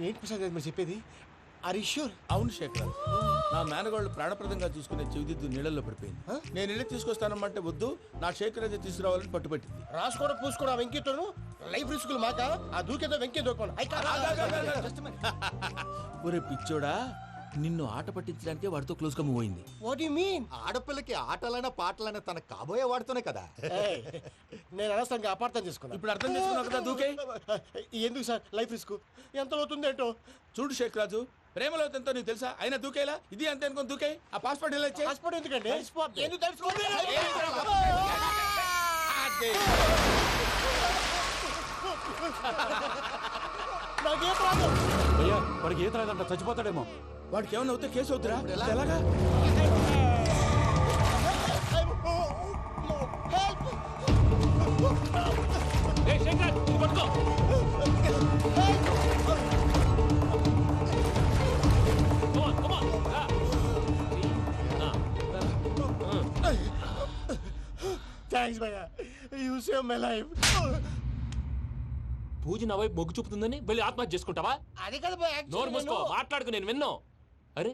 ఏంటి ప్రసాద్ గారు మీరు చెప్పేది? Are you sure? అవును శేఖర్, నా మేనగాళ్ళు ప్రాణప్రదంగా చూసుకునే చెవిదిద్దు నీళ్ళల్లో పడిపోయింది. నేను ఇళ్ళి తీసుకొస్తానమ్మంటే వద్దు, నా శేఖర్ అయితే తీసుకురావాలని పట్టుబట్టింది. రాసుకోవడం పూసుకోవడం వెంకీతోను లైఫ్ రిస్కులు మాక. ఆ దూకేదో వెంకీ దూకోండి. ఒరే పిచ్చోడా, నిన్ను ఆట పట్టించడానికే వాడితో క్లోజ్ గా మూవ్ అయింది. What you mean? ఆడపిల్లకి ఆటలైనా పాటలైనా తన కాబోయే వాడుతూనే కదా. నేను అనవసరంగా అపార్థం చేసుకున్నాను. ఇప్పుడు అర్థం చేసుకున్నావు కదా, దూకే. ఎందుకు సార్ లైఫ్ రిస్క్? ఎంత అవుతుంది ఏంటో చూడు శేఖర్ రాజు, ప్రేమలో ఎంతో నీకు తెలుసా? అయినా దూకేలా ఇది అంతే అనుకుని దూకే. ఆ పాస్పోర్ట్ ఇలా ఇచ్చే. పాస్పోర్ట్ ఎందుకండి? ఎందుకు తెలుసుకోండి. నాకేం రాదు. భయ్యా వాడికి ఈత రాదంట, చచ్చిపోతాడేమో. వాడికి ఏమన్నా అవుతే కేసు అవుతురా? ఎలాగా? థ్యాంక్స్ భయ్యా, యు సేవ్ మై లైఫ్. పూజ నా వైపు మొగ్గు చూపుతుందని వెళ్ళి ఆత్మహత్య చేసుకుంటావా? అది కదా భయ్యా. నోరు మూసుకో, మాట్లాడుకు, నేను విన్నో. అరే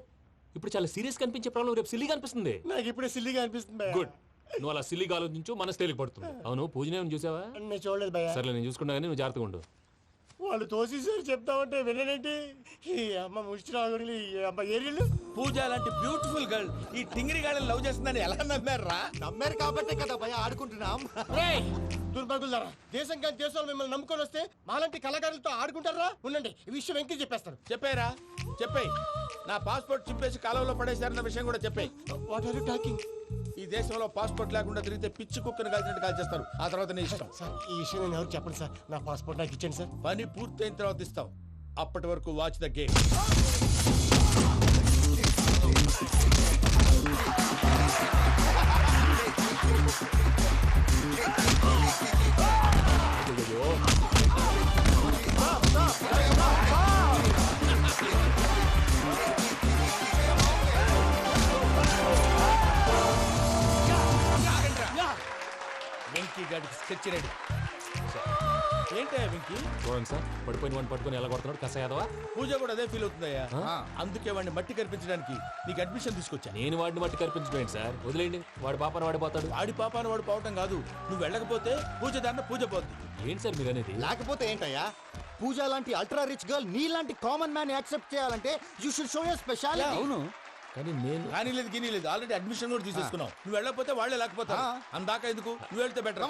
ఇప్పుడు చాలా సీరియస్ కనిపించే ప్రాబ్లం రేపు సిల్లీగా అనిపిస్తుంది. నాకు ఇప్పుడే సిల్లీగా అనిపిస్తుంది భయ్యా. గుడ్, నువ్వు అలా సిల్లీగా ఆలోచించు, మనసు తేలిక పడుతుంది. అవును, పూజనే చూసావా? నేను చూడలేదు భయ్యా. సరే నేను చూసుకుంటా కానీ నువ్వు జాగ్రత్తగా ఉండు. వాళ్ళు తోసేసారు చెప్తామంటే విననేంటి? ఈ అమ్మ ముష్టి రాగుడి అమ్మ ఏరియలు. పూజ లాంటి బ్యూటిఫుల్ గర్ల్ ఈ టింగిరి గాళ్ళని లవ్ చేస్తుందని ఎలా నమ్మారా? నమ్మారు కాబట్టే కదా భయ ఆడుకుంటున్నాం. దుర్భగులారా, దేశం కానీ దేశంలో మిమ్మల్ని నమ్ముకొని వస్తే మాలాంటి కళాకారులతో ఆడుకుంటారా? ఉండండి, ఈ విషయం వెంకీ చెప్పేస్తాను. చెప్పారా? చెప్పేయ్. నా పాస్పోర్ట్ చింపేసి కాలంలో పడేశారన్న విషయం కూడా చెప్పేయ్. What are you talking? ఈ దేశంలో పాస్పోర్ట్ లేకుండా తిరిగితే పిచ్చి కుక్కను కాల్చినట్టు కాల్చేస్తారు. ఆ తర్వాత నీ ఇష్టం. సార్ ఈ విషయం నేను ఎవరు చెప్పండి సార్. నా పాస్పోర్ట్ నాకు ఇచ్చేయండి సార్. పని పూర్తయిన తర్వాత ఇస్తాం. అప్పటి వరకు వాచ్ ద గేమ్. వెంకీ గాడికి స్కెచ్ రెడీ. ఏంటయ్యా వెంకీ? చూడండి సార్, పడిపోయిన వాడిని పట్టుకొని ఎలా కొడుతున్నాడు కస యాదవా. పూజ కూడా అదే ఫీల్ అవుతుందయ్యా. అందుకే వాడిని మట్టి కనిపించడానికి నీకు అడ్మిషన్ తీసుకొచ్చా. నేను వాడిని మట్టి కనిపించబోయింది సార్, వదిలేండి. వాడి పాపను వాడిపోతాడు. వాడి పాపాను వాడు పోవటం కాదు, నువ్వు వెళ్ళకపోతే పూజ దాన్న పూజ పోద్ది. ఏంటి సార్ మీరు అనేది? లేకపోతే ఏంటయ్యా, పూజ లాంటి అల్ట్రా రిచ్ గర్ల్ నీ లాంటి కామన్ మ్యాన్ యాక్సెప్ట్ చేయాలంటే you should show your speciality. అవును, కానీ నేను కానీ లేదు గిని లేదు, ఆల్రెడీ అడ్మిషన్ కూడా తీసేసుకున్నావు. నువ్వు వెళ్ళకపోతే వాళ్ళే లేకపోతారు. అందాక ఎందుకు, నువ్వు వెళ్తే బెటర్.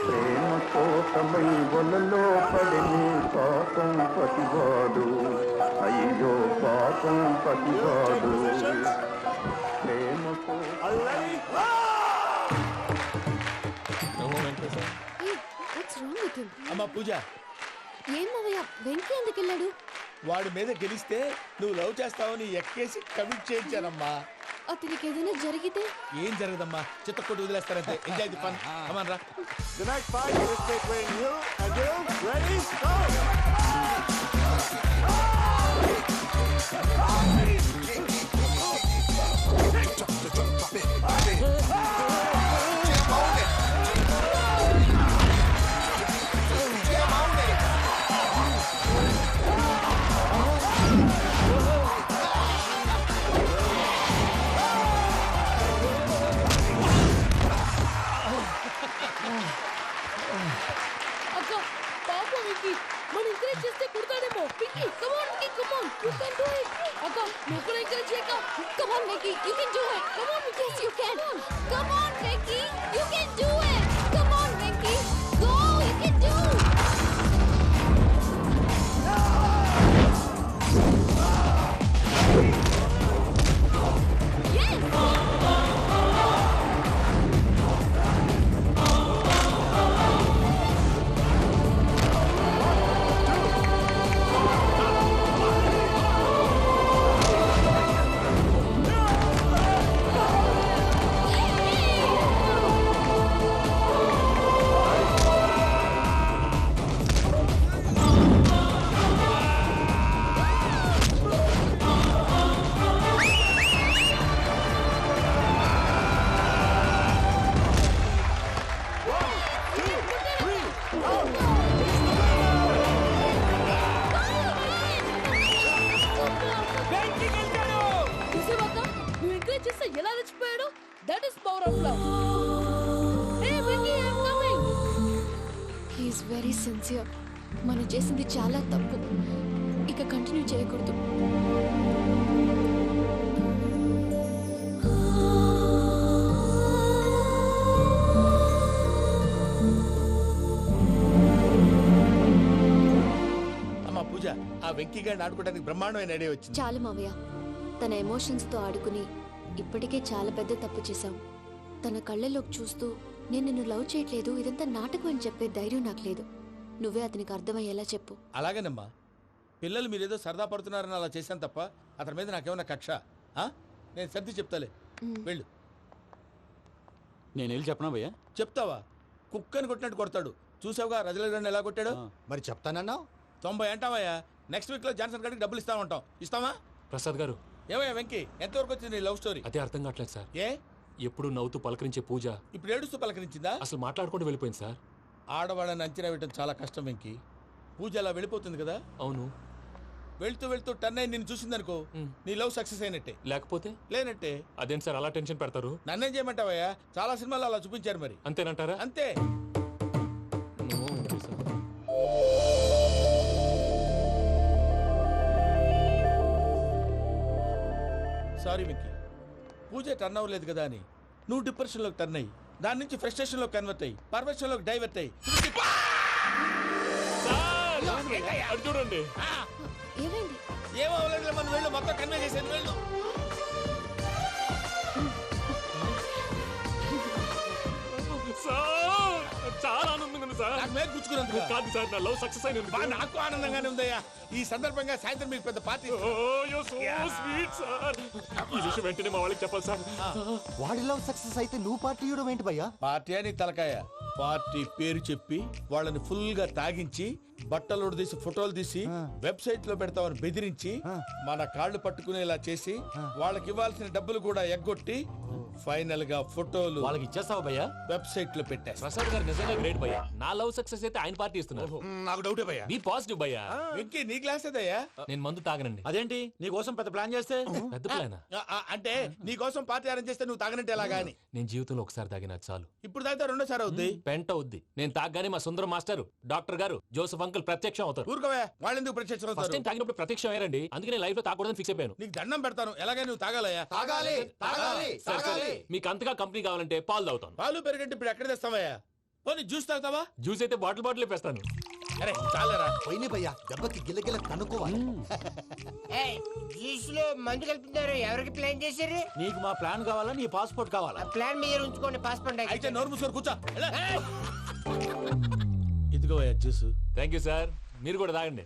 ప్రేమ కోసమై వలలో పడిని పాపం పతివాడు, అయ్యో పాపం పతివాడు. ప్రేమ అమ్మా పూజ, ఏం మావయ్య వెంకీ ఎందుకు వెళ్ళాడు? వాడి మీద గెలిస్తే నువ్వు లవ్ చేస్తావని ఎక్కేసి కమిట్ చేయించానమ్మా. అతనికి ఏదైనా జరిగితే? ఏం జరగదమ్మా, చిత్తకొట్టి వదిలేస్తారంటే. Enjoy the fun. కమాన్ రా. The night fight is between you and you. Ready? Go! అక్క పాప వెంకీ మన ఎంకరేజ్ చేస్తే కుడతాడేమో. Venky come on Venky, come on, you can do it. అక్క నువ్వు కూడా ఎంకరేజ్ చేయక. Come on Venky, you can do it. Come on Venky, you can. Come on Venky, you can do it. Come on Venky, go, you can do. Very sincere. మనం చేసింది చాలా తప్పు, ఇక continue చేయకూడదు. అమ్మా పూజ, ఆ వెంకీ గారిని ఆడుకోవడానికి బ్రహ్మాండమైన ఐడియా వచ్చింది. చాలు మావయ్య, తన ఎమోషన్స్తో ఆడుకుని ఇప్పటికే చాలా పెద్ద తప్పు చేశావు. తన కళ్ళలోకి చూస్తూ నేను నిన్ను లవ్ చేయట్లేదు, ఇదంతా నాటకం అని చెప్పే ధైర్యం నాకు లేదు. నువ్వే అతనికి అర్థమయ్యేలా చెప్పు. అలాగేనమ్మా, పిల్లలు మీరేదో సరదా పడుతున్నారని అలా చేశాను తప్ప అతని మీద నాకేమన్నా కక్ష? నేను సర్ది చెప్తాలే, వెళ్ళు. నేను వెళ్ళి చెప్పనా భయ్యా? చెప్తావా? కుక్కని కొట్టినట్టు కొడతాడు. చూసావుగా రజలగడ్ని ఎలా కొట్టాడు? మరి చెప్తానన్నావు. 90 అంటావయ్యా. నెక్స్ట్ వీక్ లో జాన్సన్ గారికి డబ్బులు ఇస్తామంటాం. ఇస్తావా? ప్రసాద్ గారు, ఏమయ్యా వెంకీ, ఎంతవరకు వచ్చింది నీ లవ్ స్టోరీ? అదే అర్థం కావట్లేదు సార్. ఏ ఎప్పుడు నవ్వుతూ పలకరించే పూజ ఇప్పుడు ఏడుస్తూ పలకరించిందా? అసలు మాట్లాడుకుంటూ వెళ్ళిపోయింది సార్. ఆడవాళ్ళని అంచనా వేయడం చాలా కష్టం వెంకీ. పూజ అలా వెళ్ళిపోతుంది కదా. అవును. వెళ్తూ వెళ్తూ టర్న్ అయి నిన్ను చూసిందనుకో, నీ లవ్ సక్సెస్ అయినట్టే. లేకపోతే లేనట్టే. అదేం సార్ అలా టెన్షన్ పెడతారు? నన్నేం చేయమంటావయ్యా? చాలా సినిమాలు అలా చూపించారు మరి. అంతేనంటారా? అంతే. సారీ వెంకీ, పూజ టర్న్ అవ్వలేదు కదా అని నువ్వు డిప్రెషన్ లోకి టర్న్ అయ్యి, దాని నుంచి ఫ్రస్ట్రేషన్ లో కన్వర్ట్ అయ్యి, పర్వర్షన్ లోకి డైవర్ట్ అయ్యి. అది చూడండి. ఏమైంది? ఏమవ్వలేదు, మనం వెళ్ళు, మొత్తం కన్వే చేసేది వెళ్ళు. సార్ చాలా ఆనందంగా ఉంది సార్. నాకు మేలు గుచ్చుకున్నందుకు కాదు సార్, నా లవ్ సక్సెస్ అయినందుకు. నాకు ఆనందంగానే ఉందయ్యా. ఈ సందర్భంగా సాయంత్రం మీకు పెద్ద పార్టీ. Sweet sir. ఈ విషయం వెంటనే మా వాళ్ళకి చెప్పాలి సార్. వాడి లవ్ సక్సెస్ అయితే నువ్వు పార్టీ ఇవ్వడం ఏంటి భయ్యా? పార్టీ అని తలకాయ. పార్టీ పేరు చెప్పి వాళ్ళని ఫుల్ గా తాగించి, బట్టలు తీసి ఫోటోలు తీసి వెబ్సైట్ లో పెడతామని బెదిరించి, మన కాళ్ళు పట్టుకునేలా చేసి, వాళ్ళకి ఇవ్వాల్సిన డబ్బులు కూడా ఎగ్గొట్టి, ఫైనల్ గా ఫోటోలు వాళ్ళకి ఇచ్చేస్తావా భయ్యా? వెబ్సైట్ లో పెట్టేస్తా. ప్రసాద్ గారు నిజంగా గ్రేట్ భయ్యా. నా లవ్ సక్సెస్ అయితే ఆయన పార్టీ ఇస్తున్నారు. నాకు డౌటే భయ్యా. బీ పాజిటివ్ భయ్యా. వెంకీ నీ గ్లాస్ ఏదయ్యా? నేను మందు తాగనండి. అదేంటి నీ కోసం పెద్ద ప్లాన్ చేస్తే? పెద్ద ప్లాన్. అంటే నీ కోసం పార్టీ అరేంజ్ చేస్తే నువ్వు తాగనంటే ఎలాగా అని. నేను జీవితంలో ఒకసారి తాగినా చాలు. ఇప్పుడు తాగితే రెండోసారి అవుద్ది. పెంట అవుద్ది. నేను తాగగానే మా సుందరం మాస్టర్, డాక్టర్ గారు, జోసఫ్ అంకుల్ ప్రత్యక్షం అవుతారు. ఊరుకోవా, వాళ్ళు ఎందుకు ప్రత్యక్షం ఫస్ట్ అవుతారు? టైం తాగినప్పుడు ప్రత్యక్షం అయ్యారండి. అందుకే నేను లైఫ్ లో తాగకూడదని ఫిక్స్ అయిపోయాను. నీకు దండం పెడతాను, ఎలాగైనా నువ్వు తాగాలయ్యా. తాగాలి తాగాలి సరే, సరే. మీకు అంతగా కంపెనీ కావాలంటే పాలు తాగుతాను. పాలు పెరిగంటే ఇప్పుడు ఎక్కడ తెస్తావయ్యా? పోనీ జ్యూస్ తాగుతావా? జ్యూస్ అయితే బాటిల్ వేస్తాను. అరే చాలరా. పోయిన భయ్యా, దెబ్బకి గిల్లగిల్ల కనుక్కోవాలి. జ్యూస్ లో మందు కలుపుతున్నారు. ఎవరికి ప్లాన్ చేశారు? నీకు మా ప్లాన్ కావాలా, నీ పాస్పోర్ట్ కావాలా? ప్లాన్ మీద ఉంచుకోండి, పాస్పోర్ట్ అయితే నోరు మూసుకొని కూర్చో. ఇదిగోయా జ్యూస్. Thank you sir. మీరు కూడా తాగండి.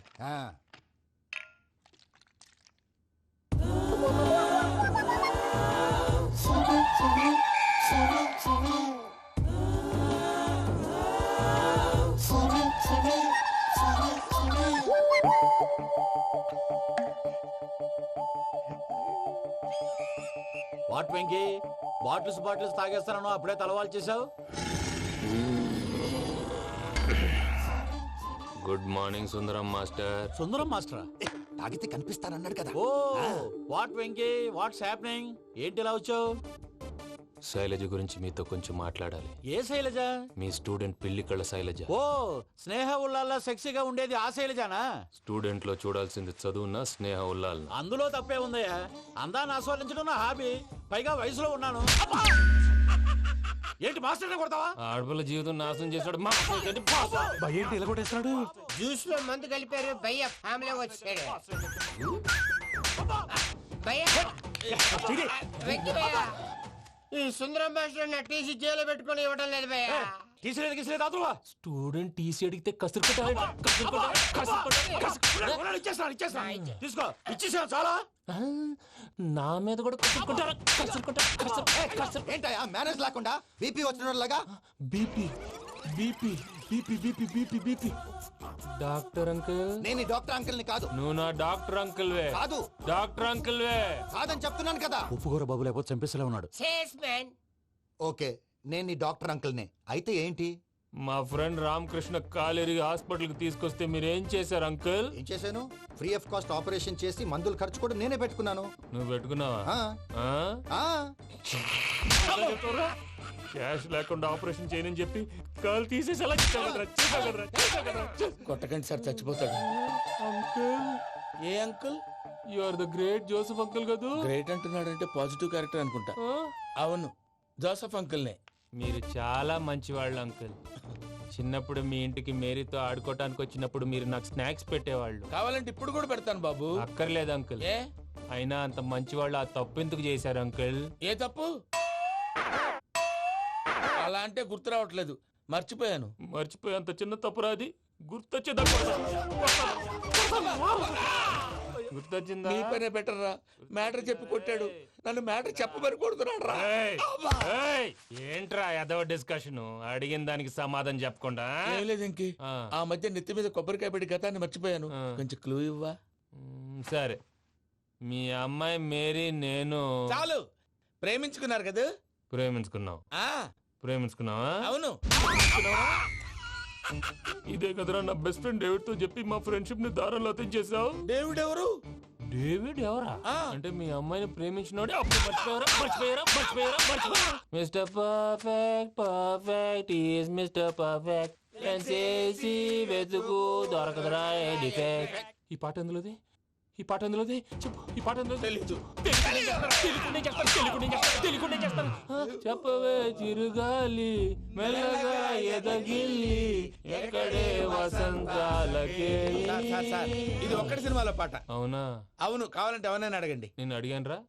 వాట్ వెంకీ, బాటిల్స్ తాగేస్తాను అప్పుడే తలవాలు చేసావు. Good morning Sundaram master. Sundaram మాస్టరా? తాగితే కనిపిస్తానన్నాడు కదా. Oh what Venky, what's happening? ఏంటి ఇలా వచ్చావు? శైలజ గురించి మీతో కొంచెం మాట్లాడాలి. ఏ శైలజ? మీ స్టూడెంట్ పిల్లి కళ్ళ శైలజ. ఓ స్నేహ ఉల్లాల్లో సెక్సీగా ఉండేది ఆ శైలజానా? స్టూడెంట్ లో చూడాల్సింది చదువున స్నేహ ఉల్లాల్. అందులో తప్పే ఉందయ్యా. అందాన్ని ఆస్వాదించడం నా హాబీ, పైగా వయసులో ఉన్నాను. ఏంటి మాస్టర్ కొడతావా? ఆడపిల్ల జీవితం నాశనం చేశాడు. ఏంటి ఇలా కొట్టేస్తున్నాడు? జ్యూస్ లో మందు కలిపారు. భయ్య ఫ్యామిలీ వచ్చాడు. భయ్య వెక్కి భయ్య, ఈ సుందరం భాష నా టీసీ జైలు పెట్టుకొని ఇవ్వడం లేదు భయ్య. తీసిలేదు అదువా? స్టూడెంట్ టీసీ అడిగితే కసురు తీసుకో, ఇచ్చేసా చాలా. నా మీద కూడా ఏంటయ్యా మేనేజ్ లేకుండా బీపీ వచ్చినలాగా? BP BP BP BP BP BP. Doctor uncle, నేను ఈ డాక్టర్ అంకుల్ ని కాదు. నువ్వు నా డాక్టర్ అంకుల్ వే. కాదు. డాక్టర్ అంకుల్ వే. కాదని చెప్తున్నాను కదా. ఉప్పుకూర బాబు లేకపోతే చంపేసేలా ఉన్నాడు. సేల్స్మెన్. ఓకే, నేను ఈ డాక్టర్ అంకుల్ నే. అయితే ఏంటి? మా ఫ్రెండ్ రామకృష్ణ కాలేరి హాస్పిటల్ కి తీసుకొస్తే మీరేం చేశారు అంకుల్? ఏం చేశాను? ఫ్రీ ఆఫ్ కాస్ట్ ఆపరేషన్ చేసి మందులు ఖర్చు కూడా నేనే పెట్టుకున్నాను. నువ్వు పెట్టుకున్నావా? ఆ, ఆ? ఆ. క్యాష్ లేకుండా ఆపరేషన్ చేయనని చెప్పి కాలు తీసేసి అలా కొట్టకండి సార్, చచ్చిపోతాడు. అంకుల్, ఏ uncle? You are the great Joseph uncle కదూ? గ్రేట్ అంటున్నాడంటే పాజిటివ్ క్యారెక్టర్ అనుకుంటా. అవును, జోసఫ్ అంకుల్నే. మీరు చాలా మంచివాళ్ళు అంకుల్. చిన్నప్పుడు మీ ఇంటికి మేరీతో ఆడుకోవటానికి వచ్చినప్పుడు మీరు నాకు స్నాక్స్ పెట్టేవాళ్ళు. కావాలంటే ఇప్పుడు కూడా పెడతాను బాబు. అక్కర్లేదు అంకుల్. ఏ అయినా అంత మంచివాళ్ళు ఆ తప్పు ఎందుకు చేశారు అంకుల్? ఏ తప్పు? అలా అంటే గుర్తు రావట్లేదు, మర్చిపోయాను. మర్చిపోయి అంత చిన్న తప్పురా అది? గుర్తొచ్చిందా? నీ పనే బెటర్ రా. మ్యాటర్ చెప్పి కొట్టాడు, నన్ను మ్యాటర్ చెప్పమని కొడుతున్నాడు రా. ఏంట్రా ఎదవ డిస్కషన్? అడిగిన దానికి సమాధానం చెప్పకుండా. ఏం లేదు ఇంకి, ఆ మధ్య నెత్తి మీద కొబ్బరికాయ పెట్టి గతాన్ని మర్చిపోయాను. కొంచెం క్లూ ఇవ్వా? సరే, మీ అమ్మాయి మేరీ నేను చాలు. ప్రేమించుకున్నారు కదా? ప్రేమించుకున్నావు. ప్రేమించుకున్నావా? అవును. ఇదే కదరా నా బెస్ట్ ఫ్రెండ్ డేవిడ్ తో చెప్పి మా ఫ్రెండ్షిప్ ని దారంలో తెంచేసావు. డేవిడ్ ఎవరు? డేవిడ్ ఎవరా? అంటే మీ అమ్మాయిని ప్రేమించినోడే అప్పుడు mister perfect, perfect is mister perfect చేసి వెతుకు దొరకదురా డిఫెక్ట్. ఈ పాట ఎందులోది? ఈ పాట ఎందులోది? చెప్పు. ఈ పాట ఎందులో? తెలీదు. చెప్పవే చిరుగాలి మెల్లగా ఎదగిల్లి ఎక్కడే వసంతాలకే. ఇది ఒక్కటి సినిమాలో పాట. అవునా? అవును. కావాలంటే ఎవరైనా అడగండి. నేను అడిగాను రా.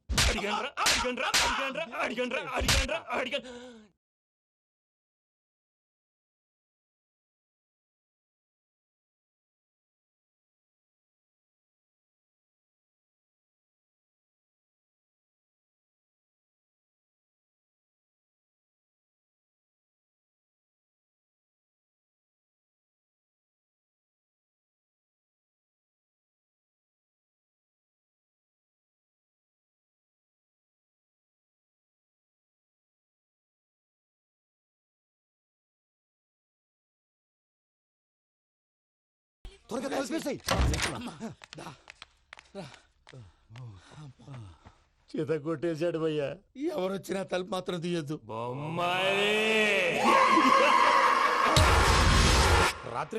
త్వరగా కలిపేసాయి. చేత కొట్టేశాడు భయ్యా. ఎవరొచ్చినా తలుపు మాత్రం తీయద్దు. బొమ్మాయి రాత్రి